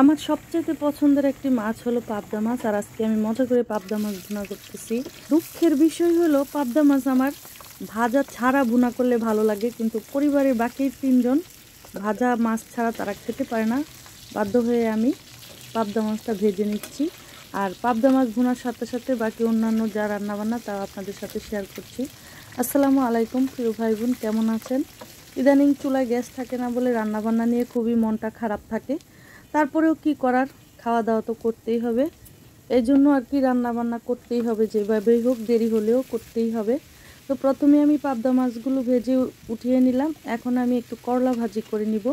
আমার সবচেয়ে পছন্দের একটি মাছ হলো পাবদা মাছ। আর আজকে আমি মজা করে পাবদা মাছ ভুনা করতেছি। দুঃখের বিষয় হলো পাবদা মাছ আমার ভাজা ছাড়া ভুনা করলে ভালো লাগে, কিন্তু পরিবারের বাকি 3 জন ভাজা মাছ ছাড়া তারা খেতে পারে না। বাধ্য হয়ে আমি পাবদা মাছটা ভেজে নিচ্ছি। আর পাবদা মাছ ভুনার সাথে সাথে বাকি অন্যান্য যা রান্নাবান্না তা আপনাদের সাথে শেয়ার করছি। আসসালামু আলাইকুম প্রিয় ভাই বোন, কেমন আছেন? ইদানিং চুলায় গ্যাস থাকে না বলে রান্নাবান্না নিয়ে খুবই মনটা খারাপ থাকে। তারপরেও কি করার, খাওয়া দাওয়া তো করতেই হবে। এই জন্য আর কি রান্নাবান্না করতেই হবে, যেভাবেই হোক দেরি হলেও করতেই হবে। তো প্রথমে আমি পাবদা মাছগুলো ভেজে উঠিয়ে নিলাম। এখন আমি একটু করলা ভাজি করে নিব।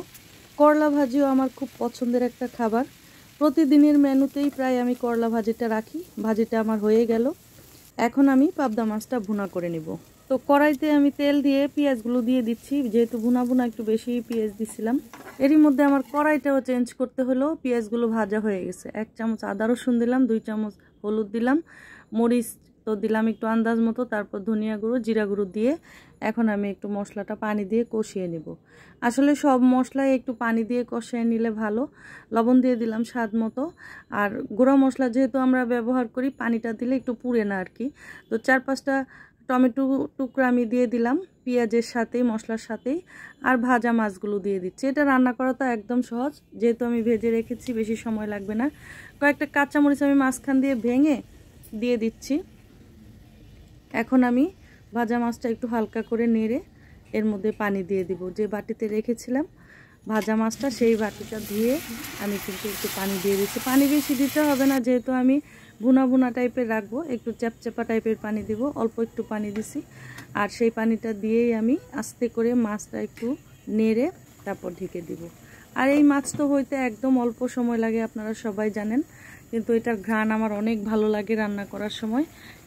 করলা ভাজিও আমার খুব পছন্দের একটা খাবার। প্রতিদিনের মেনুতেই প্রায় আমি করলা ভাজিটা রাখি। ভাজিটা আমার হয়ে গেল। এখন আমি পাবদা মাছটা ভুনা করে নিব। তো কড়াইতে আমি তেল দিয়ে পেঁয়াজগুলো দিয়ে দিচ্ছি, যেহেতু ভুনা ভুনা একটু বেশি পেঁয়াজ দিছিলাম। এরই মধ্যে আমার কড়াইটাও চেঞ্জ করতে হলো। পেঁয়াজগুলো ভাজা হয়ে গেছে। 1 চামচ আদা রসুন দিলাম, 2 চামচ হলুদ দিলাম, মরিচ তো দিলাম একটু আন্দাজ মতো, তারপর ধনিয়া গুঁড়ো, জিরা গুঁড়ো দিয়ে এখন আমি একটু মশলাটা পানি দিয়ে কষিয়ে নেব। আসলে সব মশলাই একটু পানি দিয়ে কষিয়ে নিলে ভালো। লবণ দিয়ে দিলাম স্বাদ মতো। আর গুঁড়ো মশলা যেহেতু আমরা ব্যবহার করি, পানিটা দিলে একটু পুড়ে না আর কি। তো 4-5টা টমেটো টুকরা আমি দিয়ে দিলাম পেঁয়াজের সাথেই, মশলার সাথেই। আর ভাজা মাছগুলো দিয়ে দিচ্ছি। এটা রান্না করা তো একদম সহজ, যেহেতু আমি ভেজে রেখেছি, বেশি সময় লাগবে না। কয়েকটা কাঁচামরিচ আমি মাঝখান দিয়ে ভেঙে দিয়ে দিচ্ছি। এখন আমি ভাজা মাছটা একটু হালকা করে নেড়ে এর মধ্যে পানি দিয়ে দিব। যে বাটিতে রেখেছিলাম ভাজা মাছটা, সেই বাটিটা ধুয়ে আমি কিন্তু একটু পানি দিয়ে দিচ্ছি। পানি বেশি দিতে হবে না, যেহেতু আমি ভুনা ভুনা টাইপের রাখবো। একটু চ্যাপচ্যাপা টাইপের পানি দিব, অল্প একটু পানি দিছি। আর সেই পানিটা দিয়েই আমি আস্তে করে মাছটা একটু নেড়ে তারপর ঢেকে দিব। আর এই মাছ তো হইতে একদম অল্প সময় লাগে, আপনারা সবাই জানেন, কিন্তু এটার ঘ্রাণ আমার অনেক ভালো লাগে রান্না করার সময়।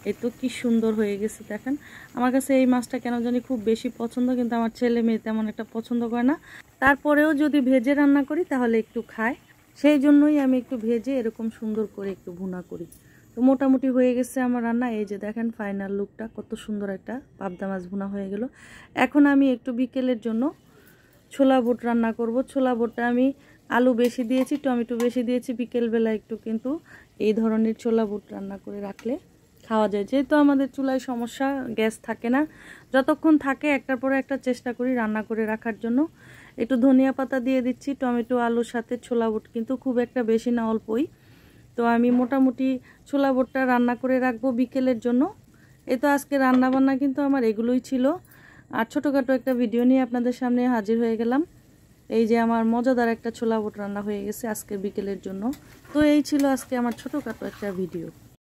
এই তো কি সুন্দর হয়ে গেছে দেখেন। আমার কাছে এই মাছটা কেন জানি খুব বেশি পছন্দ, কিন্তু আমার ছেলে মেয়ে তেমন একটা পছন্দ করে না। তারপরেও যদি ভেজে রান্না করি তাহলে একটু খায়, সেই জন্যই আমি একটু ভেজে এরকম সুন্দর করে একটু ভুনা করি। তো মোটামুটি হয়ে গেছে আমার রান্না। এই যে দেখেন ফাইনাল লুকটা, কত সুন্দর একটা পাবদা মাছ ভুনা হয়ে গেল। এখন আমি একটু বিকেলের জন্য ছোলা বুট রান্না করব। ছোলা বুটটা আমি আলু বেশি দিয়েছি, টমেটো বেশি দিয়েছি। বিকেলবেলা একটু কিন্তু এই ধরনের ছোলা বুট রান্না করে রাখলে খাওয়া যায়। যেহেতু আমাদের চুলায় সমস্যা, গ্যাস থাকে না, যতক্ষণ থাকে একটার পরে একটা চেষ্টা করি রান্না করে রাখার জন্য। একটু ধনিয়া পাতা দিয়ে দিচ্ছি। টমেটো আলুর সাথে ছোলা বুট কিন্তু খুব একটা বেশি না, অল্পই। তো আমি মোটামুটি ছোলা বুটটা রান্না করে রাখবো বিকেলের জন্য। এই তো আজকে রান্না বান্না কিন্তু আমার এগুলোই ছিল। আর ছোটোখাটো একটা ভিডিও নিয়ে আপনাদের সামনে হাজির হয়ে গেলাম। এই যে আমার মজাদার একটা ছোলা বুট রান্না হয়ে গেছে আজকে বিকেলের জন্য। তো এই ছিল আজকে আমার ছোটোখাটো একটা ভিডিও।